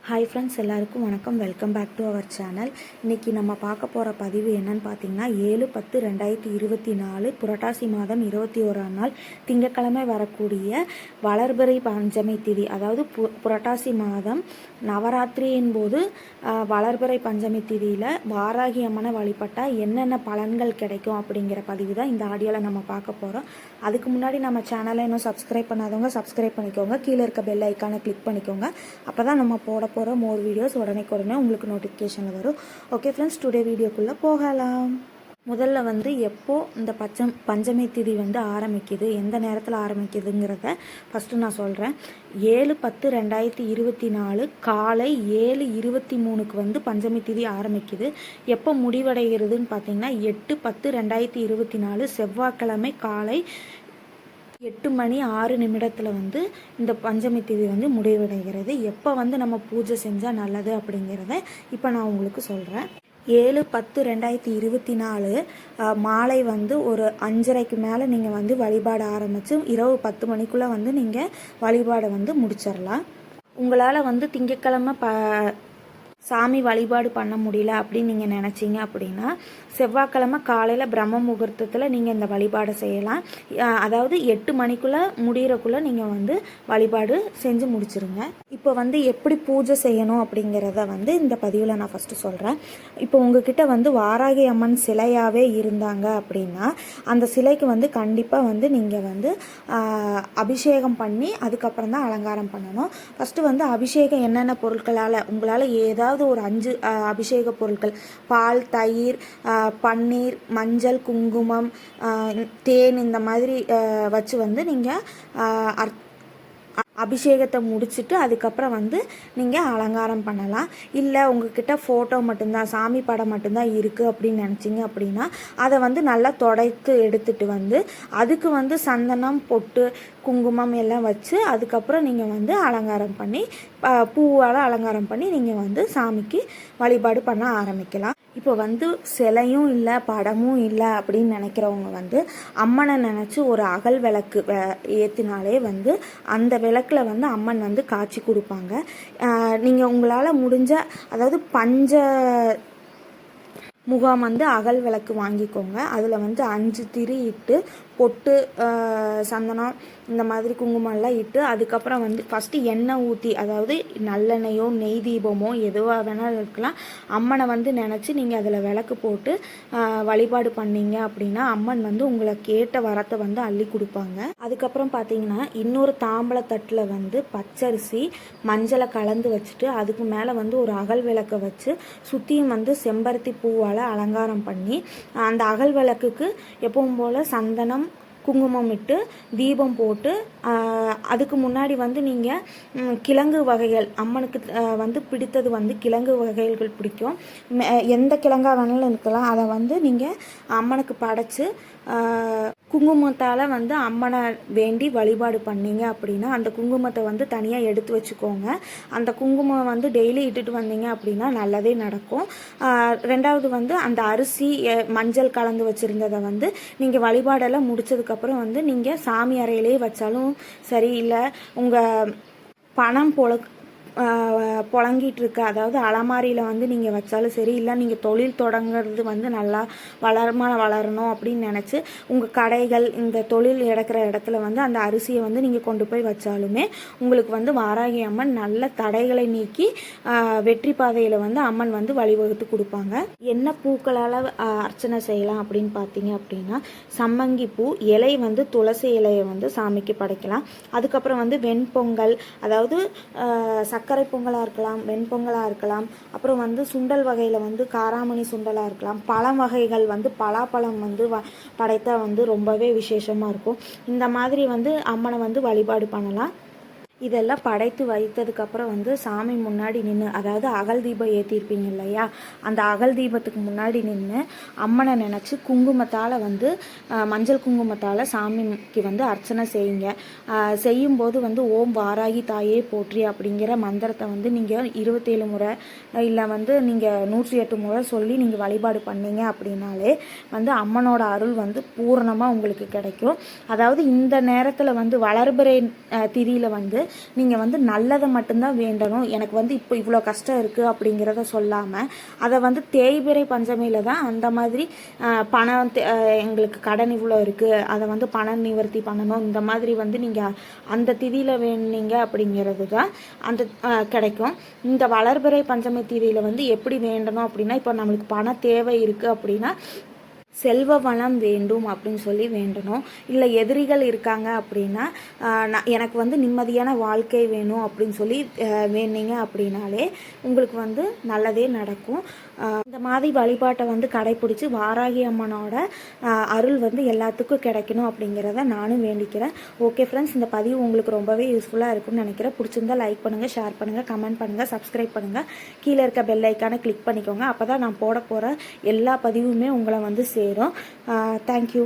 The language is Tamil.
ஹாய் ஃப்ரெண்ட்ஸ், எல்லாருக்கும் வணக்கம். Welcome back to our channel. இன்றைக்கி நம்ம பார்க்க போகிற பதிவு என்னன்னு பார்த்தீங்கன்னா 7/10/2024 புரட்டாசி மாதம் 21ஆம் நாள் திங்கட்கிழமை வரக்கூடிய வளர்பிறை பஞ்சமி திதி, அதாவது புரட்டாசி மாதம் நவராத்திரியின் போது வளர்பிறை பஞ்சமி திதியில் வாராகி அம்மனை வழிபட்டால் என்னென்ன பலன்கள் கிடைக்கும் அப்படிங்கிற பதிவு தான் இந்த ஆடியோவில் நம்ம பார்க்க போகிறோம். அதுக்கு முன்னாடி நம்ம சேனலை இன்னும் சப்ஸ்கிரைப் பண்ணாதவங்க சப்ஸ்கிரைப் பண்ணிக்கோங்க. கீழே இருக்க பெல் ஐக்கானை கிளிக் பண்ணிக்கோங்க. அப்போ தான் நம்ம போகிற மோர் வீடியோஸ் உடனே உங்களுக்கு நோட்டிஃபிகேஷனில் வரும். ஓகே ஃப்ரெண்ட்ஸ், டுடே வீடியோக்குள்ளே போகலாம். முதல்ல எப்போ இந்த பஞ்சமி திதி ஆரம்பிக்குது, எந்த நேரத்தில் ஆரம்பிக்குதுங்கிறத ஃபஸ்ட்டு நான் சொல்கிறேன். 7/10/2024 காலை 7:23 பஞ்சமி திதி ஆரம்பிக்குது. எப்போ முடிவடைகிறதுன்னு பார்த்தீங்கன்னா 8/10/2024 செவ்வாய்க்கிழமை காலை 8:06 இந்த பஞ்சமி திதி முடிவடைகிறது. எப்போ நம்ம பூஜை செஞ்சால் நல்லது அப்படிங்கிறத இப்போ நான் உங்களுக்கு சொல்கிறேன். 7/10/2024 மாலை ஒரு 5:30 மேலே நீங்கள் வழிபாடு ஆரம்பித்து இரவு 10 மணிக்குள்ளே நீங்கள் வழிபாடை முடிச்சிடலாம். உங்களால் திங்கட்கிழமை சாமி வழிபாடு பண்ண முடியல அப்படின்னு நீங்கள் நினச்சிங்க அப்படின்னா செவ்வாய்க்கிழமை காலையில் பிரம்ம முகூர்த்தத்தில் நீங்கள் இந்த வழிபாடை செய்யலாம். அதாவது 8 மணிக்குள்ளே முடிகிறக்குள்ளே நீங்கள் வழிபாடு செஞ்சு முடிச்சிருங்க. இப்போ எப்படி பூஜை செய்யணும் அப்படிங்கிறத இந்த பதிவில் நான் ஃபஸ்ட்டு சொல்கிறேன். இப்போ உங்ககிட்ட வாராகி அம்மன் சிலையாகவே இருந்தாங்க அப்படின்னா அந்த சிலைக்கு கண்டிப்பாக நீங்கள் அபிஷேகம் பண்ணி அதுக்கப்புறம் தான் அலங்காரம் பண்ணணும். ஃபஸ்ட்டு அபிஷேகம் என்னென்ன பொருட்களால் உங்களால் ஏதாவது ஒரு 5 அபிஷேக பொருட்கள், பால், தயிர், பன்னீர், மஞ்சள், குங்குமம், தேன், இந்த மாதிரி வச்சு நீங்கள் அபிஷேகத்தை முடிச்சுட்டு அதுக்கப்புறம் நீங்கள் அலங்காரம் பண்ணலாம். இல்லை உங்ககிட்ட ஃபோட்டோ மட்டும்தான், சாமி படம் மட்டும்தான் இருக்குது அப்படின்னு நினச்சிங்க அப்படின்னா அதை நல்லா துடைத்து எடுத்துகிட்டு அதுக்கு சந்தனம், பொட்டு, குங்குமம் எல்லாம் வச்சு அதுக்கப்புறம் நீங்கள் அலங்காரம் பண்ணி பூவால் அலங்காரம் பண்ணி நீங்கள் சாமிக்கு வழிபாடு பண்ண ஆரம்பிக்கலாம். இப்போ சிலையும் இல்லை படமும் இல்லை அப்படின்னு நினைக்கிறவங்க அம்மனை நினச்சி ஒரு அகல் விளக்கு ஏற்றினாலே அந்த விளக்கில் அம்மன் காட்சி கொடுப்பாங்க. நீங்கள் உங்களால் முடிஞ்ச, அதாவது பஞ்ச முகாம் அகல் விளக்கு வாங்கிக்கோங்க. அதில் 5 திரி இட்டு பொட்டு, சந்தனம், இந்த மாதிரி குங்குமம்லாம் இட்டு அதுக்கப்புறம் ஃபஸ்ட்டு எண்ணெய் ஊற்றி, அதாவது நல்லெண்ணெயோ நெய் தீபமோ எதுவாக வேணாலும் இருக்கலாம், அம்மனை நினச்சி நீங்கள் அதில் விளக்கு போட்டு வழிபாடு பண்ணீங்க அப்படின்னா அம்மன் உங்களை கேட்ட வரத்தை அள்ளி கொடுப்பாங்க. அதுக்கப்புறம் பார்த்தீங்கன்னா இன்னொரு தாம்பளத்தட்டில் பச்சரிசி மஞ்சளை கலந்து வச்சுட்டு அதுக்கு மேலே ஒரு அகல் விளக்கை வச்சு சுற்றியும் செம்பருத்தி பூவால் அலங்காரம் பண்ணி அந்த அகல் விளக்குக்கு எப்பவும் போல் சந்தனம், குங்குமம் இட்டு தீபம் போட்டு அதுக்கு முன்னாடி நீங்கள் கிழங்கு வகைகள், அம்மனுக்கு பிடித்தது கிழங்கு வகைகள் பிடிக்கும், எந்த கிழங்கா வேணாலும் இருக்கலாம், அதை நீங்கள் அம்மனுக்கு படைச்சு குங்குமத்தால் அம்மனை வேண்டி வழிபாடு பண்ணீங்க அப்படின்னா அந்த குங்குமத்தை தனியாக எடுத்து வச்சுக்கோங்க. அந்த குங்குமம் டெய்லி இட்டுட்டு வந்தீங்க அப்படின்னா நல்லதே நடக்கும். ரெண்டாவது அந்த அரிசி மஞ்சள் கலந்து வச்சுருந்ததை நீங்கள் வழிபாடெல்லாம் முடிச்சதுக்கப்புறம் நீங்கள் சாமி அறையிலே வச்சாலும் சரி, இல்லை உங்கள் பணம் புழங்கிட்டு இருக்க, அதாவது அலமாரியில் நீங்கள் வச்சாலும் சரி, இல்லை நீங்கள் தொழில் தொடங்குறது நல்லா வளரணும் அப்படின்னு நினச்சி உங்கள் கடைகள் இந்த தொழில் எடுக்கிற இடத்துல அந்த அரிசியை நீங்கள் கொண்டு போய் வச்சாலுமே உங்களுக்கு வாராகி அம்மன் நல்ல தடைகளை நீக்கி வெற்றி பாதையில் அம்மன் வழிவகுத்து கொடுப்பாங்க. என்ன பூக்களால் அர்ச்சனை செய்யலாம் அப்படின்னு பார்த்தீங்க அப்படின்னா சம்மங்கி பூ இலை, துளசி இலையை சாமிக்கு படைக்கலாம். அதுக்கப்புறம் வெண்பொங்கல், அதாவது சர்க்கரை பொங்கலாக இருக்கலாம், வெண்பொங்கலாக இருக்கலாம், அப்புறம் சுண்டல் வகையில் காராமணி சுண்டலாக இருக்கலாம், பழம் வகைகள் பலாப்பழம் படைத்தா ரொம்பவே விசேஷமாக இருக்கும். இந்த மாதிரி அம்மனை வழிபாடு பண்ணலாம். இதெல்லாம் படைத்து வைத்ததுக்கப்புறம் சாமி முன்னாடி நின்று, அதாவது அகல் தீபம் ஏற்றிருப்பீங்க இல்லையா, அந்த அகல் தீபத்துக்கு முன்னாடி நின்று அம்மனை நினச்சி குங்குமத்தால் மஞ்சள் குங்குமத்தால் சாமிக்கு அர்ச்சனை செய்யுங்க. செய்யும்போது ஓம் வாராகி தாயே போற்றி அப்படிங்கிற மந்திரத்தை நீங்கள் 27 முறை இல்லை நீங்கள் 108 முறை சொல்லி நீங்கள் வழிபாடு பண்ணீங்க அப்படின்னாலே அம்மனோட அருள் பூரணமாக உங்களுக்கு கிடைக்கும். அதாவது இந்த நேரத்தில் வளர்பிறை திதியில் நீங்கள் வந்து நல்லதை மட்டும்தான் வேண்டணும். எனக்கு வந்து இப்போ இவ்வளோ கஷ்டம் இருக்குது அப்படிங்கிறத சொல்லாமல் அதை வந்து தேய்பிறை பஞ்சமியில் தான் அந்த மாதிரி பணம் எங்களுக்கு கடன் இவ்வளோ இருக்குது, அதை வந்து பண நிவர்த்தி பண்ணணும், இந்த மாதிரி வந்து நீங்கள் அந்த திதியில் வேணுனீங்க அப்படிங்கிறது தான் அந்த கிடைக்கும். இந்த வளர்பிறை பஞ்சமி திதியில் வந்து எப்படி வேண்டணும் அப்படின்னா, இப்போ நம்மளுக்கு பண தேவை இருக்குது அப்படின்னா செல்வ வளம் வேண்டும் அப்படின்னு சொல்லி வேண்டணும். இல்லை எதிரிகள் இருக்காங்க அப்படின்னா எனக்கு வந்து நிம்மதியான வாழ்க்கை வேணும் அப்படின்னு சொல்லி வேண்டிங்க அப்படின்னாலே உங்களுக்கு வந்து நல்லதே நடக்கும். இந்த மாதிரி வழிபாட்டை வந்து கடைப்பிடிச்சி வாராகி அம்மனோட அருள் வந்து எல்லாத்துக்கும் கிடைக்கணும் அப்படிங்கிறத நானும் வேண்டிக்கிறேன். ஓகே ஃப்ரெண்ட்ஸ், இந்த பதிவு உங்களுக்கு ரொம்பவே யூஸ்ஃபுல்லாக இருக்கும்னு நினைக்கிறேன். பிடிச்சிருந்தா லைக் பண்ணுங்கள், ஷேர் பண்ணுங்கள், கமெண்ட் பண்ணுங்கள், சப்ஸ்கிரைப் பண்ணுங்கள். கீழே இருக்க பெல் ஐக்கானை கிளிக் பண்ணிக்கோங்க. அப்போ தான் நான் போட போகிற எல்லா பதிவுமே உங்களை வந்து சேரும். தேங்க்யூ.